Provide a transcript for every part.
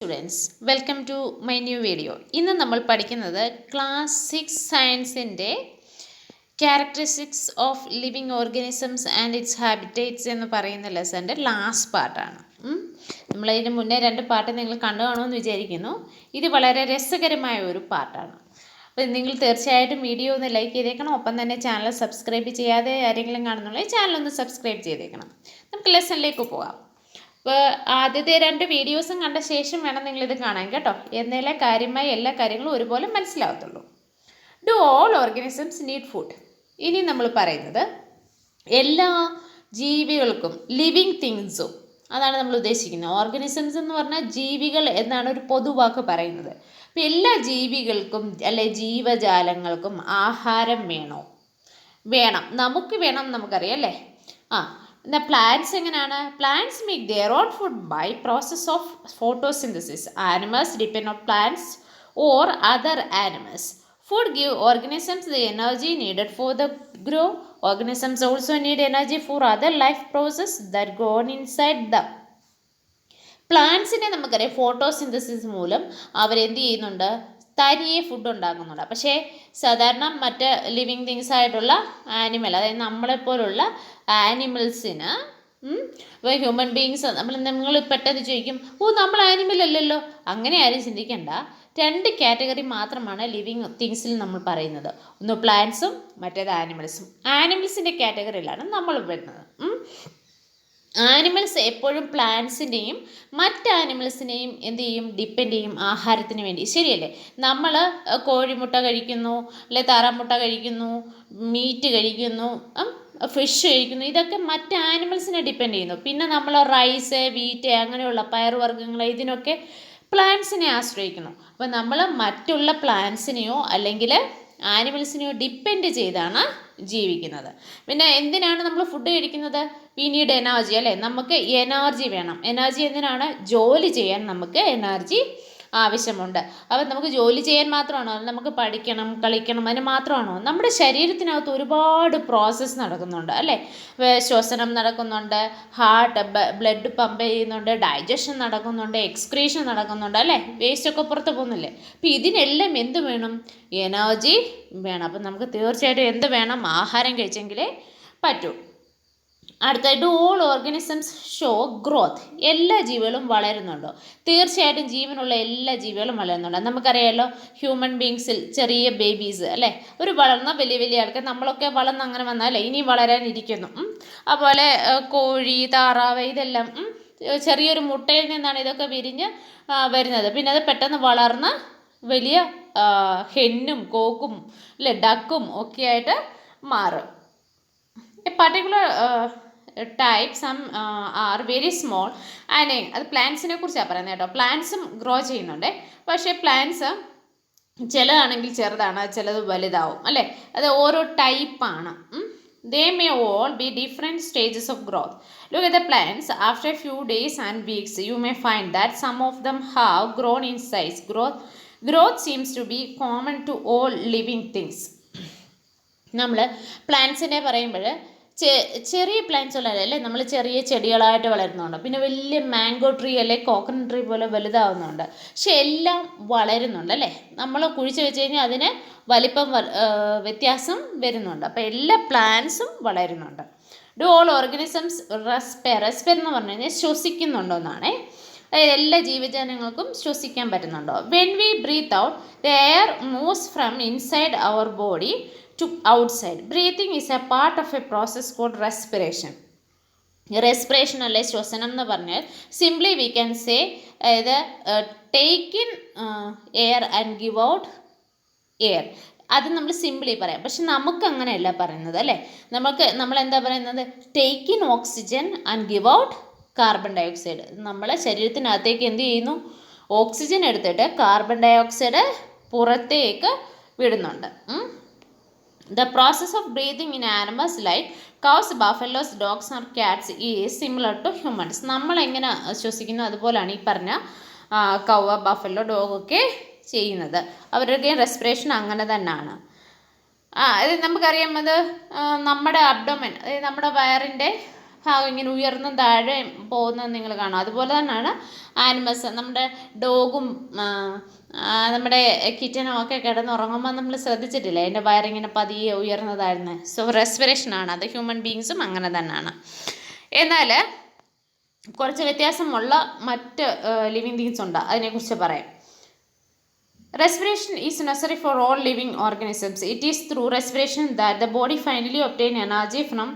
Students, welcome to my new video. ഇന്ന് നമ്മൾ പഠിക്കുന്നത് ക്ലാസ് 6 സയൻസിൻ്റെ characteristics of living organisms and its habitats എന്ന് പറയുന്ന ലെസൻ്റെ ലാസ്റ്റ് പാർട്ടാണ്. നമ്മളതിന് മുന്നേ 2 പാർട്ട് നിങ്ങൾ കണ്ടു കാണുമെന്ന് വിചാരിക്കുന്നു. ഇത് വളരെ രസകരമായ ഒരു പാർട്ടാണ്. അപ്പോൾ നിങ്ങൾ തീർച്ചയായിട്ടും വീഡിയോ ഒന്ന് ലൈക്ക് ചെയ്തേക്കണം. ഒപ്പം തന്നെ ചാനൽ സബ്സ്ക്രൈബ് ചെയ്യാതെ ആരെങ്കിലും കാണുന്നുണ്ടെങ്കിൽ ചാനലൊന്ന് സബ്സ്ക്രൈബ് ചെയ്തേക്കണം. നമുക്ക് ലെസണിലേക്ക് പോകാം. അപ്പോൾ ആദ്യത്തെ 2 വീഡിയോസും കണ്ട ശേഷം വേണം നിങ്ങളിത് കാണാൻ കേട്ടോ. എന്നാലേ കാര്യമായി എല്ലാ കാര്യങ്ങളും ഒരുപോലെ മനസ്സിലാവത്തുള്ളൂ. Do all organisms need food? ഇനി നമ്മൾ പറയുന്നത് എല്ലാ ജീവികൾക്കും, ലിവിങ് തിങ്സും, അതാണ് നമ്മൾ ഉദ്ദേശിക്കുന്നത്. ഓർഗാനിസംസ് എന്ന് പറഞ്ഞാൽ ജീവികൾ എന്നാണ് ഒരു പൊതുവാക്ക് പറയുന്നത്. അപ്പോൾ എല്ലാ ജീവികൾക്കും അല്ലെ ജീവജാലങ്ങൾക്കും ആഹാരം വേണം. നമുക്ക് വേണം, നമുക്കറിയാം അല്ലേ. പ്ലാന്റ്സ് എങ്ങനെയാണ്? Plants make their own food by process of photosynthesis. Animals depend on plants or other animals. Food give organisms the energy needed for the grow. Organisms also need energy for other life process that go on inside them. പ്ലാന്റ്സിനെ നമുക്കറിയാം photosynthesis മൂലം അവരെന്ത് ചെയ്യുന്നുണ്ട്? തനിയെ food ഉണ്ടാക്കുന്നുണ്ട്. പക്ഷേ സാധാരണ മറ്റ് living things ആയിട്ടുള്ള ആനിമൽ, അതായത് നമ്മളെപ്പോലുള്ള ആനിമൽസിന് ഹ്യൂമൻ ബീങ്സ് നിങ്ങൾ പെട്ടെന്ന് ചോദിക്കും, നമ്മൾ ആനിമൽ അല്ലല്ലോ. അങ്ങനെ ആരും ചിന്തിക്കേണ്ട. 2 കാറ്റഗറി മാത്രമാണ് ലിവിങ് തിങ്സിൽ നമ്മൾ പറയുന്നത്. ഒന്ന് പ്ലാന്റ്സും മറ്റേത് ആനിമൽസും. ആനിമൽസിൻ്റെ കാറ്റഗറിയിലാണ് നമ്മൾ വരുന്നത്. ആനിമൽസ് എപ്പോഴും പ്ലാന്റ്സിൻ്റെയും മറ്റ് ആനിമൽസിനെയും എന്ത് ചെയ്യും? ഡിപ്പെൻഡ് ചെയ്യും ആഹാരത്തിന് വേണ്ടി. ശരിയല്ലേ? നമ്മൾ കോഴിമുട്ട കഴിക്കുന്നു, അല്ലെ താറാമുട്ട കഴിക്കുന്നു, മീറ്റ് കഴിക്കുന്നു, ഫിഷ് കഴിക്കുന്നു. ഇതൊക്കെ മറ്റ് ആനിമൽസിനെ ഡിപ്പെൻഡ് ചെയ്യുന്നു. പിന്നെ നമ്മൾ റൈസ്, വീറ്റ്, അങ്ങനെയുള്ള പയറുവർഗ്ഗങ്ങൾ, ഇതിനൊക്കെ പ്ലാന്റ്സിനെ ആശ്രയിക്കുന്നു. അപ്പോൾ നമ്മൾ മറ്റുള്ള പ്ലാന്റ്സിനെയോ അല്ലെങ്കിൽ ആനിമൽസിനെയോ ഡിപ്പെൻഡ് ചെയ്താണ് ജീവിക്കുന്നത്. പിന്നെ എന്തിനാണ് നമ്മൾ ഫുഡ് കഴിക്കുന്നത്? വി നീഡ് എനർജി അല്ലേ? നമുക്ക് എനർജി വേണം. എനർജി എന്തിനാണ്? ജോലി ചെയ്യാൻ നമുക്ക് എനർജി ആവശ്യമുണ്ട്. അപ്പം നമുക്ക് ജോലി ചെയ്യാൻ മാത്രമാണോ? നമുക്ക് പഠിക്കണം, കളിക്കണം, അതിന് മാത്രമാണോ? നമ്മുടെ ശരീരത്തിനകത്ത് ഒരുപാട് പ്രോസസ്സ് നടക്കുന്നുണ്ട് അല്ലേ? ശ്വസനം നടക്കുന്നുണ്ട്, ബ്ലഡ് പമ്പ് ചെയ്യുന്നുണ്ട്, ഡൈജഷൻ നടക്കുന്നുണ്ട്, എക്സ്ക്രീഷൻ നടക്കുന്നുണ്ട് അല്ലേ? വേസ്റ്റൊക്കെ പുറത്ത് പോകുന്നില്ലേ? അപ്പം ഇതിനെല്ലാം എന്ത് വേണം? എനർജി വേണം. അപ്പം നമുക്ക് തീർച്ചയായിട്ടും എന്ത് വേണം? ആഹാരം കഴിച്ചെങ്കിലേ പറ്റൂ. അടുത്തായിട്ട് ഓൾ ഓർഗാനിസംസ് ഷോ ഗ്രോത്ത്. എല്ലാ ജീവികളും വളരുന്നുണ്ടോ? തീർച്ചയായിട്ടും ജീവനുള്ള എല്ലാ ജീവികളും വളരുന്നുണ്ട്. നമുക്കറിയാമല്ലോ, ഹ്യൂമൻ ബീങ്സിൽ ചെറിയ ബേബീസ് അല്ലേ, ഒരു വളർന്ന വലിയ ആൾക്കാർ, നമ്മളൊക്കെ വളർന്ന് അങ്ങനെ വന്നാലേ ഇനി വളരാനിരിക്കുന്നു. അതുപോലെ കോഴി, താറാവ്, ഇതെല്ലാം ചെറിയൊരു മുട്ടയിൽ നിന്നാണ് ഇതൊക്കെ വിരിഞ്ഞ് വരുന്നത്. പിന്നെ അത് പെട്ടെന്ന് വളർന്ന് വലിയ ഹെന്നും കോക്കും അല്ലെ ഡക്കും ഒക്കെ ആയിട്ട് മാറും. A particular type some are very small and അത് പ്ലാന്റ്സിനെ കുറിച്ചാണ് പറയുന്നത് കേട്ടോ. പ്ലാന്റ്സും ഗ്രോ ചെയ്യുന്നുണ്ട്. പക്ഷേ പ്ലാന്റ്സ് ചിലതാണെങ്കിൽ ചെറുതാണ്, ചിലത് വലുതാവും അല്ലേ? അത് ഓരോ ടൈപ്പാണ്. They may all be different stages of growth. Look at the plants. After a few days and weeks, you may find that some of them have grown in size. Growth seems to be common to all living things. നമ്മൾ പ്ലാന്റ്സിനെ പറയുമ്പോൾ ചെറിയ plants ഉള്ളതല്ലേ, നമ്മൾ ചെറിയ ചെടികളായിട്ട് വളരുന്നുണ്ട്. പിന്നെ വലിയ mango tree അല്ലെ കോക്കനട്ട് ട്രീ പോലെ വലുതാവുന്നുണ്ട്. പക്ഷെ എല്ലാം വളരുന്നുണ്ട് അല്ലേ? നമ്മൾ കുഴിച്ച് വെച്ച് കഴിഞ്ഞാൽ അതിന് വലിപ്പം വ്യത്യാസം വരുന്നുണ്ട്. അപ്പോൾ എല്ലാ പ്ലാന്റ്സും വളരുന്നുണ്ട്. ഡു ഓൾ ഓർഗാനിസംസ് റെസ്പയർ എന്ന് പറഞ്ഞു കഴിഞ്ഞാൽ ശ്വസിക്കുന്നുണ്ടോ എന്നാണ്. അതായത് എല്ലാ ജീവജാലങ്ങൾക്കും ശ്വസിക്കാൻ പറ്റുന്നുണ്ടോ? When we breathe out, the air moves from inside our body to outside. Breathing is a part of a process called respiration. Respiration അല്ലെ ശ്വസനം എന്ന് പറഞ്ഞാൽ simply we can say take in air and give out air. അത് നമ്മൾ simply പറയാം. പക്ഷെ നമുക്ക് അങ്ങനെയല്ല പറയുന്നത് അല്ലേ? നമ്മൾ എന്താ പറയുന്നത്? Take in oxygen and give out carbon dioxide. നമ്മളെ ശരീരത്തിനകത്തേക്ക് എന്ത് ചെയ്യുന്നു? ഓക്സിജൻ എടുത്തിട്ട് കാർബൺ ഡൈ ഓക്സൈഡ് പുറത്തേക്ക് വിടുന്നുണ്ട്. The process of breathing in animals like cows, buffaloes, dogs or cats is similar to humans. നമ്മൾ എങ്ങനെ ശ്വസിക്കുന്നു അതുപോലെയാണ് ഈ പറഞ്ഞ കൗവ, ബഫല്ലോ, ഡോഗൊക്കെ ചെയ്യുന്നത്. അവരുടെയും റെസ്പിറേഷൻ അങ്ങനെ തന്നെയാണ്. അത് നമുക്കറിയാം. അത് നമ്മുടെ അബ്ഡോമൻ, അതായത് നമ്മുടെ വയറിൻ്റെ ഭാഗം ഇങ്ങനെ ഉയർന്നും താഴെ പോകുന്നത് നിങ്ങൾ കാണും. അതുപോലെ തന്നെയാണ് ആനിമൽസ്. നമ്മുടെ ഡോഗും നമ്മുടെ കിറ്റനും ഒക്കെ കിടന്നുറങ്ങുമ്പോൾ നമ്മൾ ശ്രദ്ധിച്ചിട്ടില്ലേ, അതിൻ്റെ വയറിങ്ങനെ പതിയെ ഉയർന്നതായിരുന്നു. സോ റെസ്പിറേഷനാണ് അത്. ഹ്യൂമൻ ബീങ്സും അങ്ങനെ തന്നെയാണ്. എന്നാൽ കുറച്ച് വ്യത്യാസമുള്ള മറ്റ് ലിവിങ് തിങ്സ് ഉണ്ട്, അതിനെക്കുറിച്ച് പറയാം. Respiration is necessary for all living organisms. It is through respiration that the body finally obtains energy from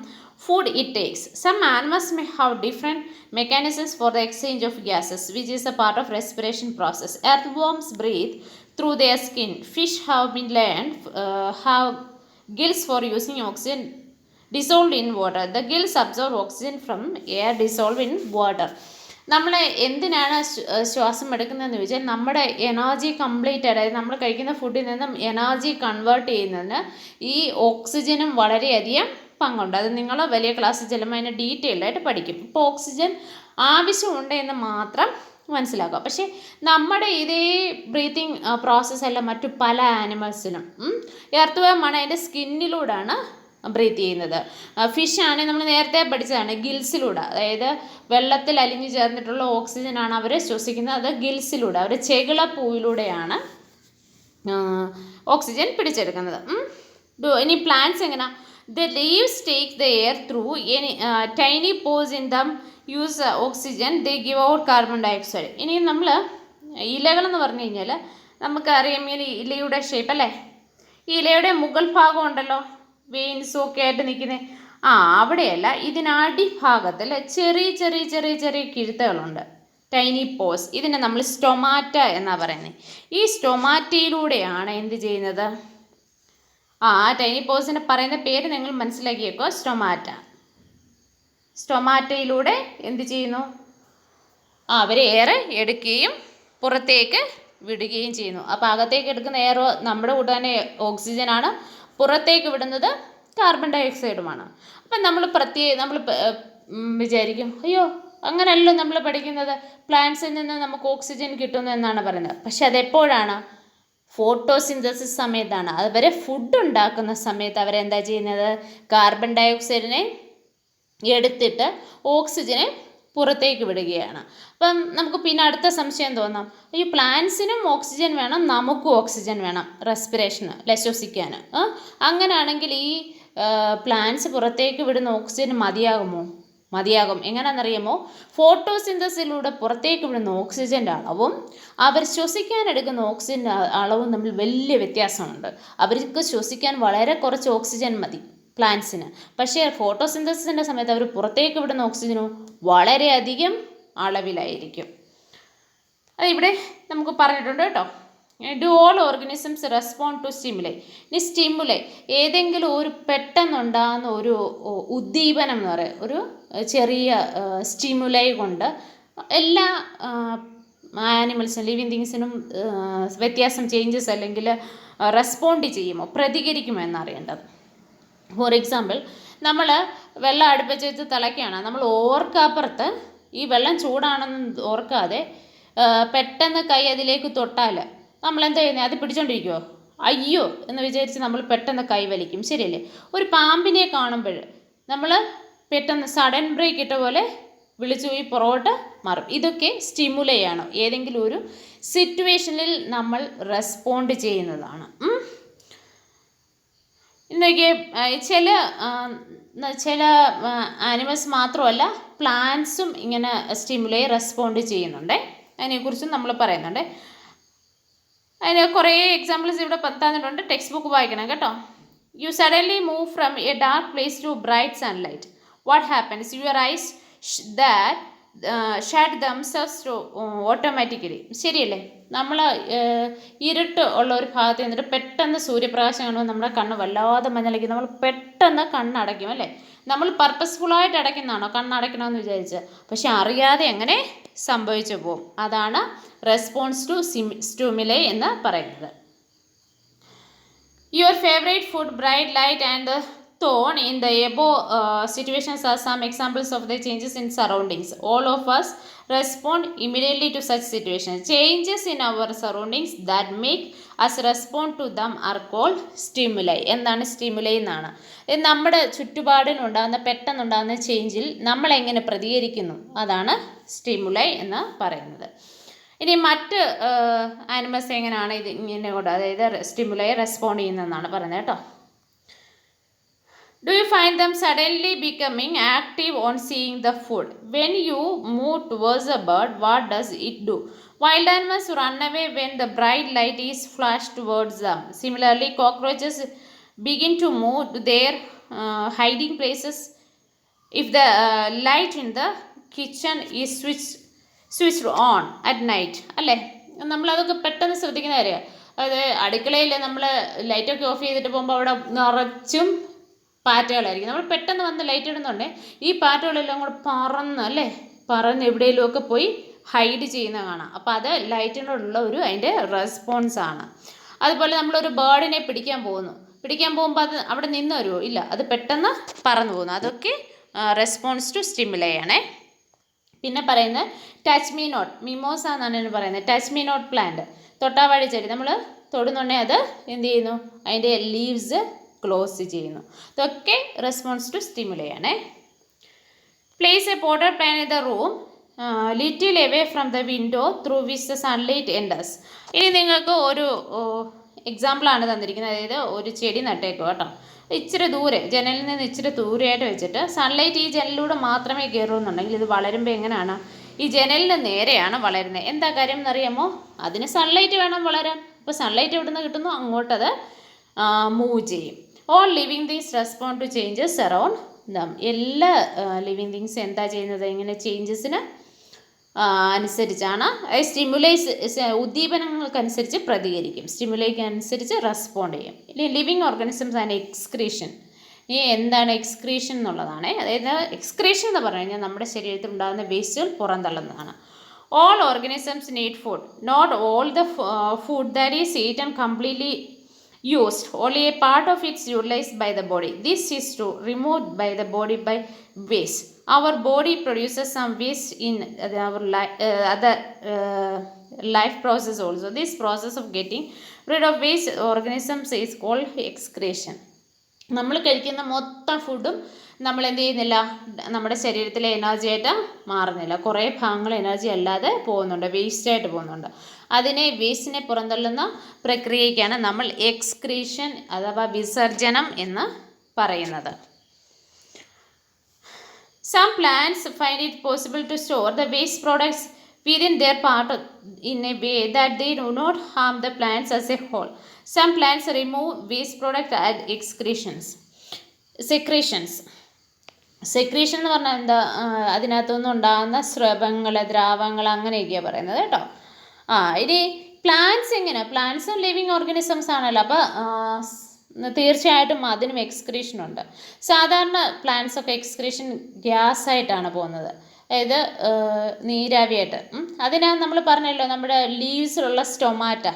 food it takes. Some animals may have different mechanisms for the exchange of gases, which is a part of respiration process. Earthworms breathe through their skin. Fish have been learned have gills for using oxygen dissolved in water. The gills absorb oxygen from air dissolved in water. നമ്മൾ എന്തിനാണ് ശ്വാസം എടുക്കുന്നതെന്ന് ചോദിച്ചാൽ നമ്മുടെ energy complete, അതായത് നമ്മൾ കഴിക്കുന്ന ഫുഡിൽ നിന്നും എനർജി കൺവേർട്ട് ചെയ്യുന്നതിന് ഈ ഓക്സിജനും വളരെയധികം പങ്കുണ്ട്. അത് നിങ്ങൾ വലിയ ക്ലാസ്സിൽ ചെല്ലുമ്പോൾ അതിനെ ഡീറ്റെയിൽഡായിട്ട് പഠിക്കും. ഇപ്പോൾ ഓക്സിജൻ ആവശ്യമുണ്ട് എന്ന് മാത്രം മനസ്സിലാക്കുക. പക്ഷേ നമ്മുടെ ഇതേ ബ്രീത്തിങ് പ്രോസസ്സല്ല മറ്റു പല ആനിമൽസിനും. എർത്ത്-വേമാണ് അതിൻ്റെ സ്കിന്നിലൂടെയാണ് ബ്രീത്ത് ചെയ്യുന്നത്. ഫിഷ് ആണെങ്കിൽ നമ്മൾ നേരത്തെ പഠിച്ചതാണ് ഗിൽസിലൂടെ, അതായത് വെള്ളത്തിൽ അലിഞ്ഞു ചേർന്നിട്ടുള്ള ഓക്സിജനാണ് അവർ ശ്വസിക്കുന്നത്. അത് ഗിൽസിലൂടെ, അവർ ചെകിളപ്പൂവിലൂടെയാണ് ഓക്സിജൻ പിടിച്ചെടുക്കുന്നത്. ഇനി പ്ലാന്റ്സ് എങ്ങനെ? The leaves take the air through any tiny pores in them use oxygen, they give out carbon dioxide. ഇനി നമ്മൾ ഇലകളെന്ന് പറഞ്ഞു കഴിഞ്ഞാൽ നമുക്കറിയാം ഈ ഇലയുടെ ഷേപ്പ് അല്ലേ, ഈ ഇലയുടെ മുകൾ ഭാഗം ഉണ്ടല്ലോ, വെയിൻസും ഒക്കെ ആയിട്ട് നിൽക്കുന്നത്, അവിടെയല്ല, ഇതിനടിഭാഗത്തിൽ ചെറിയ ചെറിയ ചെറിയ ചെറിയ കിഴുത്തകളുണ്ട്, ടൈനി പോസ്. ഇതിനെ നമ്മൾ സ്റ്റൊമാറ്റ എന്നാണ് പറയുന്നത്. ഈ സ്റ്റൊമാറ്റയിലൂടെയാണ് എന്ത് ചെയ്യുന്നത്? ടൈനി പോസിന് പറയുന്ന പേര് നിങ്ങൾ മനസ്സിലാക്കിയേക്കോ, സ്റ്റൊമാറ്റ. സ്റ്റൊമാറ്റയിലൂടെ എന്ത് ചെയ്യുന്നു? അവർ എയർ എടുക്കുകയും പുറത്തേക്ക് വിടുകയും ചെയ്യുന്നു. അപ്പോൾ അകത്തേക്ക് എടുക്കുന്ന എയർ നമ്മുടെ കൂടെ തന്നെ ഓക്സിജനാണ്, പുറത്തേക്ക് വിടുന്നത് കാർബൺ ഡയോക്സൈഡുമാണ്. അപ്പം നമ്മൾ വിചാരിക്കും, അയ്യോ അങ്ങനെയല്ലോ നമ്മൾ പഠിക്കുന്നത്, പ്ലാന്റ്സിൽ നിന്ന് നമുക്ക് ഓക്സിജൻ കിട്ടുന്നു എന്നാണ് പറയുന്നത്. പക്ഷെ അതെപ്പോഴാണ്? ഫോട്ടോസിന്തസിസ് സമയത്താണ്. അതുവരെ ഫുഡ് ഉണ്ടാക്കുന്ന സമയത്ത് അവരെന്താ ചെയ്യുന്നത്? കാർബൺ ഡയോക്സൈഡിനെ എടുത്തിട്ട് ഓക്സിജനെ പുറത്തേക്ക് വിടുകയാണ്. അപ്പം നമുക്ക് പിന്നെ അടുത്ത സംശയം തോന്നാം, ഈ പ്ലാന്റ്സിനും ഓക്സിജൻ വേണം, നമുക്കും ഓക്സിജൻ വേണം റെസ്പിറേഷന്, ശ്വസിക്കാൻ. അങ്ങനെയാണെങ്കിൽ ഈ പ്ലാന്റ്സ് പുറത്തേക്ക് വിടുന്ന ഓക്സിജൻ മതിയാകുമോ? മതിയാകും. എങ്ങനെയാണെന്നറിയാമോ? ഫോട്ടോസിന്തസിലൂടെ പുറത്തേക്ക് വിടുന്ന ഓക്സിജൻ്റെ അളവും അവർ ശ്വസിക്കാനെടുക്കുന്ന ഓക്സിജൻ്റെ അളവും തമ്മിൽ വലിയ വ്യത്യാസമുണ്ട്. അവർക്ക് ശ്വസിക്കാൻ വളരെ കുറച്ച് ഓക്സിജൻ മതി പ്ലാന്റ്സിന്. പക്ഷേ ഫോട്ടോസിന്തസിൻ്റെ സമയത്ത് അവർ പുറത്തേക്ക് വിടുന്ന ഓക്സിജനോ വളരെയധികം അളവിലായിരിക്കും. അതിവിടെ നമുക്ക് പറഞ്ഞിട്ടുണ്ട് കേട്ടോ. Do all organisms respond to stimuli. ഇനി സ്റ്റിമുലൈ ഏതെങ്കിലും ഒരു പെട്ടെന്നുണ്ടാകുന്ന ഒരു ഉദ്ദീപനം എന്ന് പറയുക, ഒരു ചെറിയ സ്റ്റിമുലൈ കൊണ്ട് എല്ലാ ആനിമൽസിനും ലിവിങ് തിങ്സിനും വ്യത്യാസം, ചേഞ്ചസ് അല്ലെങ്കിൽ റെസ്പോണ്ട് ചെയ്യുമോ, പ്രതികരിക്കുമോ എന്നറിയേണ്ടത്. ഫോർ എക്സാമ്പിൾ, നമ്മൾ വെള്ളം അടുപ്പിച്ച് വെച്ച് തിളയ്ക്കുകയാണ്. നമ്മൾ ഓർക്കപ്പുറത്ത് ഈ വെള്ളം ചൂടാണെന്ന് ഓർക്കാതെ പെട്ടെന്ന് കൈ അതിലേക്ക് തൊട്ടാൽ നമ്മൾ എന്താ ചെയ്യുന്നത്? അത് പിടിച്ചോണ്ടിരിക്കുമോ? അയ്യോ എന്ന് വിചാരിച്ച് നമ്മൾ പെട്ടെന്ന് കൈ വലിക്കും, ശരിയല്ലേ? ഒരു പാമ്പിനെ കാണുമ്പോൾ നമ്മൾ പെട്ടെന്ന് സഡൻ ബ്രേക്ക് ഇട്ട പോലെ വിളിച്ചു പോയി പുറകോട്ട് മാറും. ഇതൊക്കെ സ്റ്റിമുലയാണ്, ഏതെങ്കിലും ഒരു സിറ്റുവേഷനിൽ നമ്മൾ റെസ്പോണ്ട് ചെയ്യുന്നതാണ്. ഇന്നൊക്കെ ചില ആനിമൽസ് മാത്രമല്ല, പ്ലാന്റ്സും ഇങ്ങനെ സ്റ്റിമുലൈ റെസ്പോണ്ട് ചെയ്യുന്നുണ്ട്. അതിനെക്കുറിച്ചും നമ്മൾ പറയുന്നുണ്ട്. അതിന് കുറേ എക്സാമ്പിൾസ് ഇവിടെ തന്നിട്ടുണ്ട്, ടെക്സ്റ്റ് ബുക്ക് വായിക്കണം കേട്ടോ. You suddenly move from a dark place to bright sunlight. What happens? Your eyes shut themselves to automatically. ശരിയല്ലേ? നമ്മൾ ഇരുട്ട് ഉള്ള ഒരു ഭാഗത്ത് നിന്നിട്ട് പെട്ടെന്ന് സൂര്യപ്രകാശം കാണുമ്പോൾ നമ്മുടെ കണ്ണ് വല്ലാതെ മഞ്ഞളിക്കും, നമ്മൾ പെട്ടെന്ന് കണ്ണടയ്ക്കും അല്ലേ? നമ്മൾ പർപ്പസ്ഫുള്ളായിട്ട് അടയ്ക്കുന്നതാണോ കണ്ണടയ്ക്കണമെന്ന് വിചാരിച്ച്? പക്ഷെ അറിയാതെ എങ്ങനെ സംഭവിച്ചു പോകും. അതാണ് റെസ്പോൺസ് ടു സ്റ്റിമുലൈ എന്ന് പറയുന്നത്. Your favourite food, bright light and thrown in the above situations are some examples of the changes in surroundings. All of us respond immediately to such situations. Changes in our surroundings that make us respond to them are called stimuli. എന്താണ് stimuli എന്നാണ്. നമ്മുടെ ചുറ്റുപാടിനുണ്ടാകുന്ന പെട്ടെന്നുണ്ടാകുന്ന ചേഞ്ചിൽ നമ്മൾ എങ്ങനെ പ്രതികരിക്കുന്നു അതാണ് stimuli എന്ന് പറയുന്നത്. ഇനി മറ്റ് ആനിമൽസ് എങ്ങനെയാണ് ഇത് ഇങ്ങനെ കൊണ്ട് അതായത് സ്റ്റിമുലൈ റെസ്പോണ്ട് ചെയ്യുന്നതെന്നാണ് പറയുന്നത് കേട്ടോ. Do you find them suddenly becoming active on seeing the food? When you move towards a bird, what does it do? Wild animals run away when the bright light is flashed towards them. Similarly, cockroaches begin to move to their hiding places if the light in the kitchen is switched on at night. അല്ലേ, നമ്മളതൊക്കെ പെട്ടെന്ന് ശ്രദ്ധിക്കുന്ന കാര്യമാണ്. അതായത് അടുക്കളയിൽ നമ്മൾ ലൈറ്റൊക്കെ of ചെയ്തിട്ട് പോകുമ്പോൾ അവിടെ നിറച്ചും പാറ്റകളായിരിക്കും. നമ്മൾ പെട്ടെന്ന് വന്ന് ലൈറ്റ് ഇടുന്നുണ്ട്, ഈ പാറ്റകളെല്ലാം കൂടെ പറന്ന് എവിടെയെങ്കിലുമൊക്കെ പോയി ഹൈഡ് ചെയ്യുന്ന കാണാം. അപ്പോൾ അത് ലൈറ്റിനോടുള്ള അതിൻ്റെ റെസ്പോൺസാണ്. അതുപോലെ നമ്മളൊരു ബേർഡിനെ പിടിക്കാൻ പോകുമ്പോൾ അത് അവിടെ നിന്ന് വരുമോ? ഇല്ല, അത് പെട്ടെന്ന് പറന്നു പോകുന്നു. അതൊക്കെ റെസ്പോൺസ് ടു സ്റ്റിമുലൈ ആണേ. പിന്നെ പറയുന്നത് ടച്ച് മീ നോട്ട്, മിമോസ എന്നാണ് ഇതിന് പറയുന്നത്. ടച്ച് മീ നോട്ട് പ്ലാന്റ്, തൊട്ടാവാഴി ചെടി നമ്മൾ തൊടുന്നുണ്ടെങ്കിൽ അത് എന്ത് ചെയ്യുന്നു? അതിൻ്റെ ലീവ്സ് ക്ലോസ് ചെയ്യുന്നു. ഇതൊക്കെ റെസ്പോൺസ് ടു സ്റ്റിമുലൈ ആണേ. Place A potted plant in the room little away from the window through which the sunlight enters. ഇനി നിങ്ങൾക്ക് ഒരു എക്സാമ്പിളാണ് തന്നിരിക്കുന്നത്. അതായത് ഒരു ചെടി നട്ടേക്കുക കേട്ടോ, ഇച്ചിരി ദൂരെ, ജനലിൽ നിന്ന് ഇച്ചിരി ദൂരെയായിട്ട് വെച്ചിട്ട് സൺലൈറ്റ് ഈ ജനലിലൂടെ മാത്രമേ കയറുമെന്നുണ്ടെങ്കിൽ ഇത് വളരുമ്പോൾ എങ്ങനെയാണ്? ഈ ജനലിന് നേരെയാണ് വളരുന്നത്. എന്താ കാര്യം എന്നറിയാമോ? അതിന് സൺലൈറ്റ് വേണം വളരാൻ. അപ്പോൾ സൺലൈറ്റ് എവിടെ നിന്ന് കിട്ടുന്നു അങ്ങോട്ടത് മൂവ് ചെയ്യും. All living things respond to changes around them. എല്ലാ ലിവിങ് തിങ്സ് എന്താ ചെയ്യുന്നത്? ഇങ്ങനെ ചേഞ്ചസിന് അനുസരിച്ചാണ്, സ്റ്റിമുലൈസ് ഉദ്ദീപനങ്ങൾക്കനുസരിച്ച് പ്രതികരിക്കും, സ്റ്റിമുലൈക്ക് അനുസരിച്ച് റെസ്പോണ്ട് ചെയ്യും. ഇനി ലിവിങ് ഓർഗാനിസംസ് ആൻഡ് എക്സ്ക്രീഷൻ. ഈ എന്താണ് എക്സ്ക്രീഷൻ എന്നുള്ളതാണ്. അതായത് എക്സ്ക്രീഷൻ എന്ന് പറഞ്ഞു കഴിഞ്ഞാൽ നമ്മുടെ ശരീരത്തിൽ ഉണ്ടാകുന്ന വേസ്റ്റുകൾ പുറന്തള്ളുന്നതാണ്. All organisms need food, not all the food that is eaten completely used, only a part of it is utilized by the body. This is removed by the body by waste. Our body produces some waste in our other life process also. This process of getting rid of waste organisms is called excretion. നമ്മൾ കഴിക്കുന്ന മൊത്തം ഫുഡും നമ്മൾ എന്ത് ചെയ്യുന്നില്ല, നമ്മുടെ ശരീരത്തിലെ energy ആയിട്ട് മാറുന്നില്ല. കുറേ ഭാഗങ്ങൾ എനർജി അല്ലാതെ പോകുന്നുണ്ട്, വേസ്റ്റായിട്ട് പോകുന്നുണ്ട്. വേസ്റ്റിനെ പുറന്തള്ളുന്ന പ്രക്രിയയ്ക്കാണ് നമ്മൾ എക്സ്ക്രീഷൻ അഥവാ വിസർജനം എന്ന് പറയുന്നത്. Some plants find it possible to store the waste products within their part in a way that they do not harm the plants as a whole. Some plants remove waste products as secretions. Secretion എന്ന് പറഞ്ഞാൽ എന്താ? അതിനകത്തുനിന്ന് ഉണ്ടാകുന്ന സ്രവങ്ങൾ, ദ്രാവകങ്ങൾ അങ്ങനെയൊക്കെയാണ് പറയുന്നത് കേട്ടോ. ഇനി പ്ലാന്റ്സ് എങ്ങനെ? പ്ലാന്റ്സും ലിവിങ് ഓർഗാനിസംസ് ആണല്ലോ, അപ്പോൾ തീർച്ചയായിട്ടും അതിനും എക്സ്ക്രീഷൻ ഉണ്ട്. സാധാരണ പ്ലാന്റ്സ് ഒക്കെ എക്സ്ക്രീഷൻ ഗ്യാസ് ആയിട്ടാണ് പോകുന്നത്, അതായത് നീരാവിയായിട്ട്. അതിനകത്ത് നമ്മൾ പറഞ്ഞല്ലോ, നമ്മുടെ ലീവ്സിലുള്ള സ്റ്റൊമാറ്റ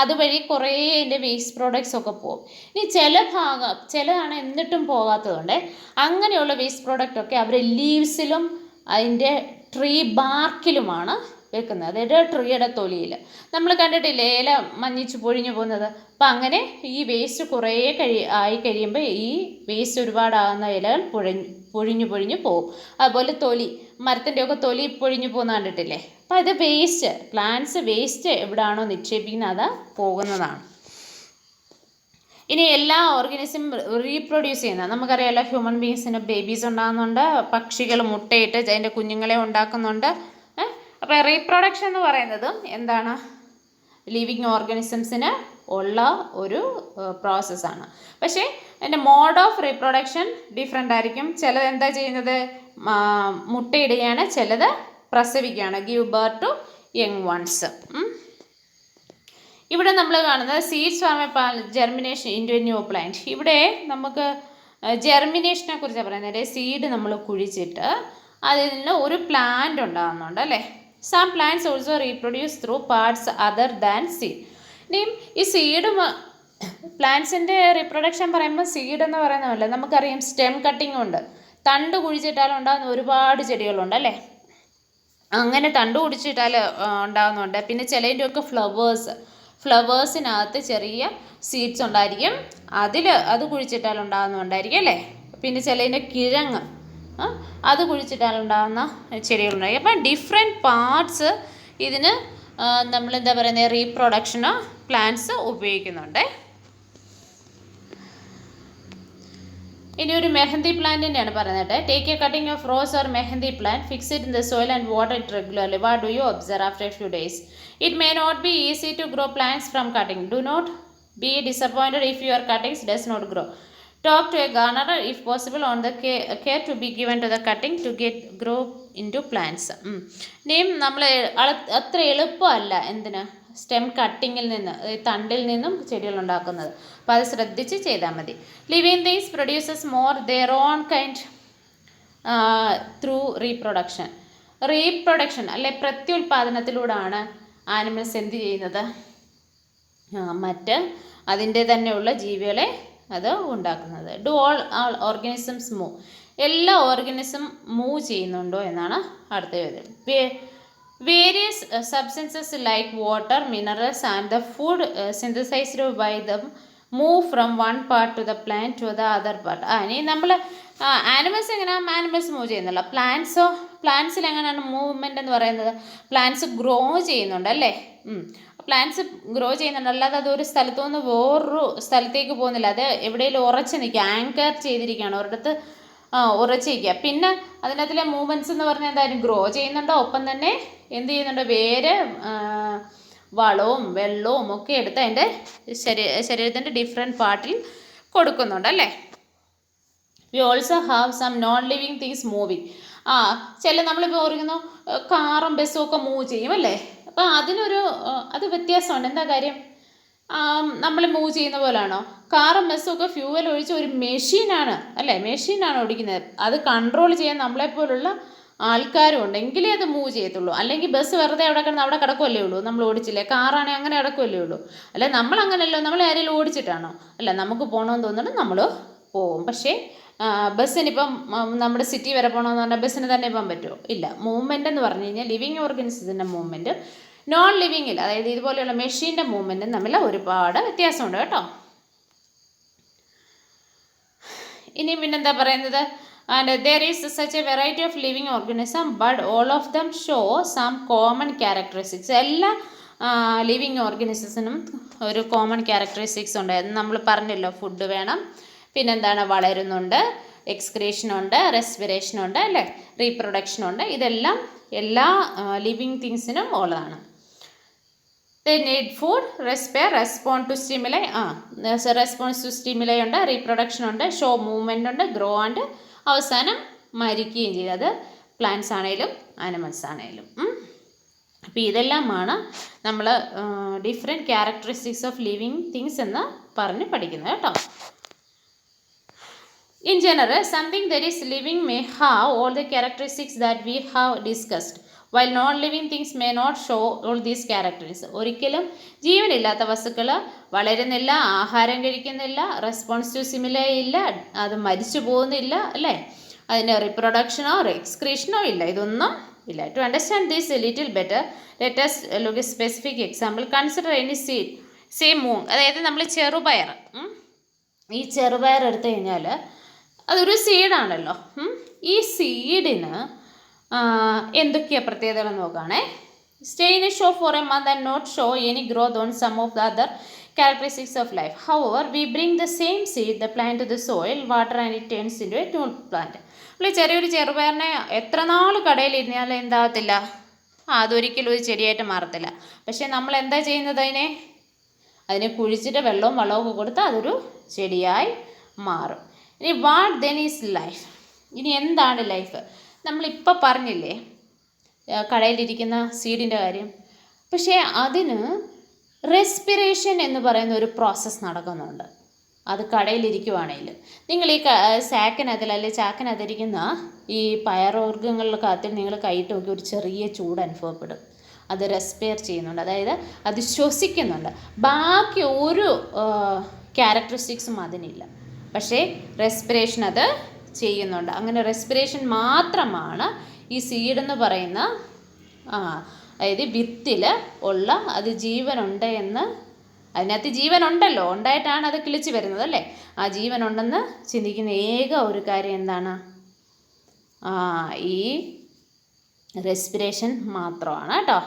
അതുവഴി കുറേ അതിൻ്റെ വേസ്റ്റ് പ്രോഡക്ട്സ് ഒക്കെ പോകും. ഇനി ചിലതാണ് എന്നിട്ടും പോകാത്തതുകൊണ്ട് അങ്ങനെയുള്ള വേസ്റ്റ് പ്രോഡക്റ്റൊക്കെ അവർ ലീവ്സിലും അതിൻ്റെ ട്രീ ബാർക്കിലുമാണ് വെക്കുന്നത്. അതായത് ട്രീയുടെ തൊലിയിൽ നമ്മൾ കണ്ടിട്ടില്ലേ ഇല മഞ്ഞിച്ച് പൊഴിഞ്ഞു പോകുന്നത്? അപ്പം അങ്ങനെ ഈ വേസ്റ്റ് കുറേ ആയി കഴിയുമ്പോൾ ഈ വേസ്റ്റ് ഒരുപാടാകുന്ന ഇലകൾ പൊഴിഞ്ഞു പോകും. അതുപോലെ മരത്തിൻ്റെയൊക്കെ തൊലി പൊഴിഞ്ഞു പോകുന്ന കണ്ടിട്ടില്ലേ? അപ്പോൾ ഇത് വേസ്റ്റ്, പ്ലാന്റ്സ് വേസ്റ്റ് എവിടെയാണോ നിക്ഷേപിക്കുന്നത് അത് പോകുന്നതാണ്. ഇനി എല്ലാ ഓർഗാനിസം റീപ്രൊഡ്യൂസ് ചെയ്യുന്നത് നമുക്കറിയാമല്ലോ. ഹ്യൂമൻ ബീങ്സിന് ബേബീസ് ഉണ്ടാകുന്നുണ്ട്, പക്ഷികൾ മുട്ടയിട്ട് അതിൻ്റെ കുഞ്ഞുങ്ങളെ ഉണ്ടാക്കുന്നുണ്ട്. അപ്പോൾ റീപ്രൊഡക്ഷൻ എന്ന് പറയുന്നതും എന്താണ്? ലിവിങ് ഓർഗാനിസംസിന് ഉള്ള ഒരു പ്രോസസ്സാണ്. പക്ഷേ അതിൻ്റെ മോഡ് ഓഫ് റീപ്രൊഡക്ഷൻ ഡിഫറെൻ്റ് ആയിരിക്കും. ചിലത് എന്താ ചെയ്യുന്നത്? മുട്ടയിടുകയാണ്, ചിലത് പ്രസവിക്കുകയാണ്, give birth to young ones. ഇവിടെ നമ്മൾ കാണുന്നത് seeds form a germination into a new plant. ഇവിടെ നമുക്ക് ജെർമിനേഷനെ കുറിച്ച് പറയുന്നത്. സീഡ് നമ്മൾ കുഴിച്ചിട്ട് അതിൽ നിന്ന് ഒരു പ്ലാന്റ് ഉണ്ടാകുന്നുണ്ട് അല്ലേ. Some plants also reproduce through parts other than seed. ഇനിയും ഈ സീഡ് പ്ലാന്റ്സിൻ്റെ റീപ്രൊഡക്ഷൻ പറയുമ്പോൾ സീഡ് എന്ന് പറയുന്നതല്ല, നമുക്കറിയാം സ്റ്റെം കട്ടിങ് ഉണ്ട്. തണ്ട് കുഴിച്ചിട്ടാൽ ഉണ്ടാകുന്ന ഒരുപാട് ചെടികളുണ്ട് അല്ലേ. അങ്ങനെ തണ്ട് കുഴിച്ചിട്ടാൽ ഉണ്ടാകുന്നുണ്ട്. പിന്നെ ചിലതിൻ്റെയൊക്കെ ഫ്ലവേഴ്സിനകത്ത് ചെറിയ സീഡ്സ് ഉണ്ടായിരിക്കും, അത് കുഴിച്ചിട്ടാൽ ഉണ്ടാകുന്നുണ്ടായിരിക്കും അല്ലേ. പിന്നെ ചിലതിൻ്റെ കിഴങ്ങ് അത് കുഴിച്ചിട്ടാൽ ഉണ്ടാകുന്ന ചെടികളുണ്ടായിരിക്കും. അപ്പം ഡിഫറെൻറ്റ് പാർട്സ് ഇതിന് നമ്മളെന്താ പറയുന്നത്, റീപ്രൊഡക്ഷന് പ്ലാന്റ്സ് ഉപയോഗിക്കുന്നുണ്ട്. ഇനി ഒരു മെഹന്തി പ്ലാന്റിൻ്റെയാണ് പറയുന്നത്. Take a cutting of rose or mehndi plant, fix it in the soil and water it regularly. What do you observe after a few days? It may not be easy to grow plants from cutting. Do not be disappointed if your cuttings does not grow. Talk to a gardener if possible on the care to be given to the cutting to grow into plants. ഇനിയും നമ്മൾ അത്ര എളുപ്പമല്ല എന്തിന്, stem കട്ടിങ്ങിൽ നിന്ന്, തണ്ടിൽ നിന്നും ചെടികൾ ഉണ്ടാക്കുന്നത്. അപ്പോൾ അത് ശ്രദ്ധിച്ച് ചെയ്താൽ മതി. Living things produces more their own kind through reproduction അല്ലെ പ്രത്യുൽപാദനത്തിലൂടെയാണ് ആനിമൽസ് എന്ത് ചെയ്യുന്നത്, മറ്റ് അതിൻ്റെ തന്നെയുള്ള ജീവികളെ അത് ഉണ്ടാക്കുന്നത്. Do all organisms move? എല്ലാ ഓർഗാനിസം മൂവ് ചെയ്യുന്നുണ്ടോ എന്നാണ് അടുത്ത ചോദ്യം. Various substances like water, minerals and the food synthesised by them move from one part to the plant to the other part. ഇനി നമ്മൾ ആനിമൽസ് എങ്ങനെയാണ് ആനിമൽസ് മൂവ് ചെയ്യുന്നില്ല. പ്ലാന്റ്സിൽ എങ്ങനെയാണ് മൂവ്മെൻ്റ് എന്ന് പറയുന്നത്? പ്ലാന്റ്സ് ഗ്രോ ചെയ്യുന്നുണ്ട് അല്ലേ. പ്ലാന്റ്സ് ഗ്രോ ചെയ്യുന്നുണ്ട്, അല്ലാതെ അതൊരു സ്ഥലത്തു നിന്ന് വേറൊരു സ്ഥലത്തേക്ക് പോകുന്നില്ല. അത് എവിടെയെങ്കിലും ഉറച്ച് നിൽക്കുക, ആങ്കർ ചെയ്തിരിക്കുകയാണ്, ഒരിടത്ത് ഉറച്ച് നിൽക്കുക. പിന്നെ അതിനകത്തിലെ മൂവ്മെൻറ്റ്സ് എന്ന് പറഞ്ഞാൽ എന്തായാലും ഗ്രോ ചെയ്യുന്നുണ്ട്, ഒപ്പം തന്നെ എന്ത് ചെയ്യുന്നുണ്ട്, വേര് വളവും വെള്ളവും ഒക്കെ എടുത്ത് അതിൻ്റെ ശരീരത്തിൻ്റെ ഡിഫറെൻറ്റ് പാർട്ടിൽ കൊടുക്കുന്നുണ്ട് അല്ലേ. We also have some non living things moving. നമ്മളിപ്പോൾ ഓർക്കുന്നു കാറും ബസ്സും ഒക്കെ മൂവ് ചെയ്യും അല്ലേ. അപ്പോൾ അത് വ്യത്യാസമുണ്ട്. എന്താ കാര്യം? നമ്മൾ മൂവ് ചെയ്യുന്ന പോലെയാണോ? കാറും ബസ്സും ഒക്കെ ഫ്യൂവൽ ഒഴിച്ച് ഒരു മെഷീനാണ് അല്ലേ, മെഷീനാണ് ഓടിക്കുന്നത്. അത് കൺട്രോൾ ചെയ്യാൻ നമ്മളെപ്പോലുള്ള ആൾക്കാരും ഉണ്ട്, എങ്കിലേ അത് മൂവ് ചെയ്യത്തുള്ളൂ. അല്ലെങ്കിൽ ബസ് വെറുതെ അവിടെ കിടക്കുമല്ലേ ഉള്ളൂ, നമ്മൾ ഓടിച്ചില്ലേ. കാറാണെങ്കിൽ അങ്ങനെ കിടക്കുമല്ലേ ഉള്ളൂ. അല്ലെ നമ്മളങ്ങനെയല്ലോ, നമ്മൾ ആരെങ്കിലും ഓടിച്ചിട്ടാണോ? അല്ല, നമുക്ക് പോകണമെന്ന് തോന്നുന്നു നമ്മൾ പോവും. പക്ഷേ ബസ്സിനിപ്പം നമ്മുടെ സിറ്റി വരെ പോകണമെന്ന് പറഞ്ഞാൽ ബസ്സിന് തന്നെ പോകാൻ പറ്റുമോ? ഇല്ല. മൂവ്മെൻ്റ് എന്ന് പറഞ്ഞു കഴിഞ്ഞാൽ ലിവിങ് ഓർഗാനിസത്തിൻ്റെ മൂവ്മെൻറ്റ് നോൺ ലിവിങ്ങിൽ, അതായത് ഇതുപോലെയുള്ള മെഷീൻ്റെ മൂവ്മെൻറ്റും തമ്മിൽ ഒരുപാട് വ്യത്യാസമുണ്ട് കേട്ടോ. ഇനി പിന്നെന്താ പറയുന്നത്, and there is such a variety of living organism but all of them show some common characteristics. എല്ലാ ലിവിങ് ഓർഗാനിസത്തിനും ഒരു കോമൺ ക്യാരക്ടറിസ്റ്റിക്സ് ഉണ്ട്. നമ്മൾ പറഞ്ഞല്ലോ, ഫുഡ് വേണം, പിന്നെന്താണ്, വളരുന്നുണ്ട്, എക്സ്ക്രീഷനുണ്ട്, റെസ്പിറേഷനുണ്ട് അല്ലേ, റീപ്രൊഡക്ഷനുണ്ട്. ഇതെല്ലാം എല്ലാ ലിവിങ് തിങ്സിനും ഉള്ളതാണ്. They need food, respond to stimuli. Response to stimuli ഉണ്ട്, റീപ്രൊഡക്ഷൻ ഉണ്ട്, ഷോ മൂവ്മെൻ്റ് ഉണ്ട്, ഗ്രോ ആൻഡ് അവസാനം മരിക്കുകയും ചെയ്യും. അത് പ്ലാന്റ്സ് ആണെങ്കിലും ആനിമൽസ് ആണെങ്കിലും. അപ്പോൾ ഇതെല്ലാമാണ് നമ്മൾ different characteristics of living things എന്ന് പറഞ്ഞ് പഠിക്കുന്നത് കേട്ടോ. In general, something that is living may have all the characteristics that we have discussed, while non-living things may not show all these characteristics. ഒരിക്കലും ജീവനില്ലാത്ത വസ്തുക്കൾ വളരുന്നില്ല, ആഹാരം കഴിക്കുന്നില്ല, റെസ്പോൺസ് ടു സ്റ്റിമുലൈ ഇല്ല, അത് മരിച്ചു പോകുന്നില്ല അല്ലേ, അതിൻ്റെ റീപ്രൊഡക്ഷനോ എക്സ്ക്രീഷനോ ഇല്ല, ഇതൊന്നും ഇല്ല. To understand this a little better let us look at specific example. Consider any seed, say moong. അതായത് നമ്മൾ ചെറുപയർ, ഈ ചെറുപയർ എടുത്തു കഴിഞ്ഞാൽ അതൊരു സീഡാണല്ലോ. ഈ സീഡിന് എന്തൊക്കെയാണ് പ്രത്യേകതകളെന്ന് നോക്കുകയാണേ. Stay in a show for a month and not show any growth on some of the other characteristics of life. However, we bring the same seed, the plant, to the soil, water, and it turns into a new plant. നമ്മൾ ചെറിയൊരു ചെറുപയറിനെ എത്ര നാൾ കടയിൽ ഇരുന്നാൽ എന്താകത്തില്ല, അതൊരിക്കലും ഒരു ചെടിയായിട്ട് മാറത്തില്ല. പക്ഷേ നമ്മൾ എന്താ ചെയ്യുന്നത്, അതിനെ കുഴിച്ചിട്ട് വെള്ളവും വളവും ഒക്കെ കൊടുത്ത് അതൊരു ചെടിയായി മാറും. ഇനി വാട്ട് ദെൻ ഈസ് ലൈഫ്? ഇനി എന്താണ് ലൈഫ്? നമ്മളിപ്പോൾ പറഞ്ഞില്ലേ കടയിലിരിക്കുന്ന സീഡിൻ്റെ കാര്യം. പക്ഷേ അതിന് റെസ്പിറേഷൻ എന്ന് പറയുന്ന ഒരു പ്രോസസ്സ് നടക്കുന്നുണ്ട്. അത് കടയിലിരിക്കുവാണെങ്കിൽ നിങ്ങൾ ഈ സാക്കിനകത്തിൽ അല്ലെങ്കിൽ ചാക്കിനകത്തിരിക്കുന്ന ഈ പയറുവർഗ്ഗങ്ങളിലൊക്കെ നിങ്ങൾ കൈയിട്ട് നോക്കി ഒരു ചെറിയ ചൂട് അനുഭവപ്പെടും. അത് റെസ്പയർ ചെയ്യുന്നുണ്ട്, അതായത് അത് ശ്വസിക്കുന്നുണ്ട്. ബാക്കി ഒരു ക്യാരക്ടറിസ്റ്റിക്സും അതിനില്ല, പക്ഷേ റെസ്പിറേഷൻ അത് ചെയ്യുന്നുണ്ട്. അങ്ങനെ റെസ്പിറേഷൻ മാത്രമാണ് ഈ സീഡ് എന്ന് പറയുന്ന അതായത് വിത്തിൽ ഉള്ള അത് ജീവനുണ്ട് എന്ന്, അതിനകത്ത് ജീവനുണ്ടല്ലോ, ഉണ്ടായിട്ടാണ് അത് കിളിച്ച് വരുന്നത് അല്ലേ. ആ ജീവനുണ്ടെന്ന് ചിന്തിക്കുന്ന ഏക ഒരു കാര്യം എന്താണ്? ഈ റെസ്പിറേഷൻ മാത്രമാണ് കേട്ടോ.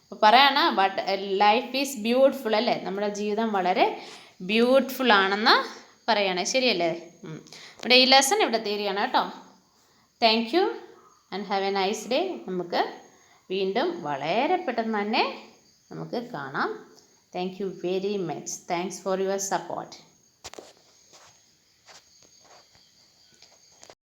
അപ്പോൾ പറയാണ് ബട്ട് ലൈഫ് ഈസ് ബ്യൂട്ടിഫുൾ അല്ലേ, നമ്മുടെ ജീവിതം വളരെ ബ്യൂട്ടിഫുൾ ആണെന്ന് പറയണേ, ശരിയല്ലേ? ഇവിടെ ഈ ലെസൺ ഇവിടെ തീരുകയാണ് കേട്ടോ. Thank you and have A nice day. നമുക്ക് വീണ്ടും വളരെ പെട്ടെന്ന് തന്നെ നമുക്ക് കാണാം. Thank you very much. Thanks for your support.